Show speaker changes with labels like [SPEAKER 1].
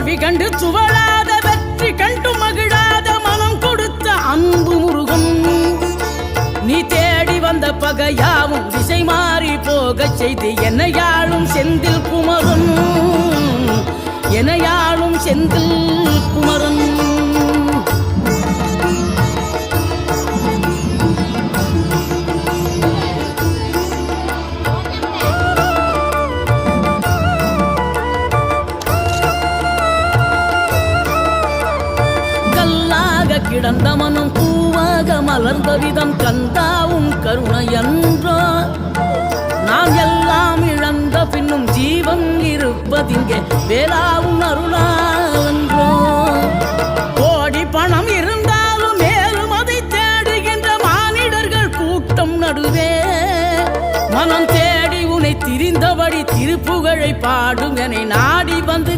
[SPEAKER 1] தோல்வி கண்டு துவளாத வெற்றி கண்டு மகிழாத மனம் கொடுத்த அன்பு முருகன் நீ தேடி வந்த பகையாவும் திசை மாறி போகச் செய்து என்னையாளும் செந்தில் குமரன் என்னையாளும் செந்தில் குமரன் கிடந்த மனம் பூவாக மலர்ந்த விதம் கந்தாவும் கருணை என்றோ நாம் எல்லாம் இழந்த பின்னும் ஜீவன் இருப்பதிங்கே வேளாவும் அருளாவென்றோ கோடி பணம் இருந்தாலும் மேலும் அதை தேடுகின்ற மானிடர்கள் கூட்டம் நடுவே மனம் தேடி உனை திரிந்தபடி திருப்புகழை பாடும் என நாடி வந்து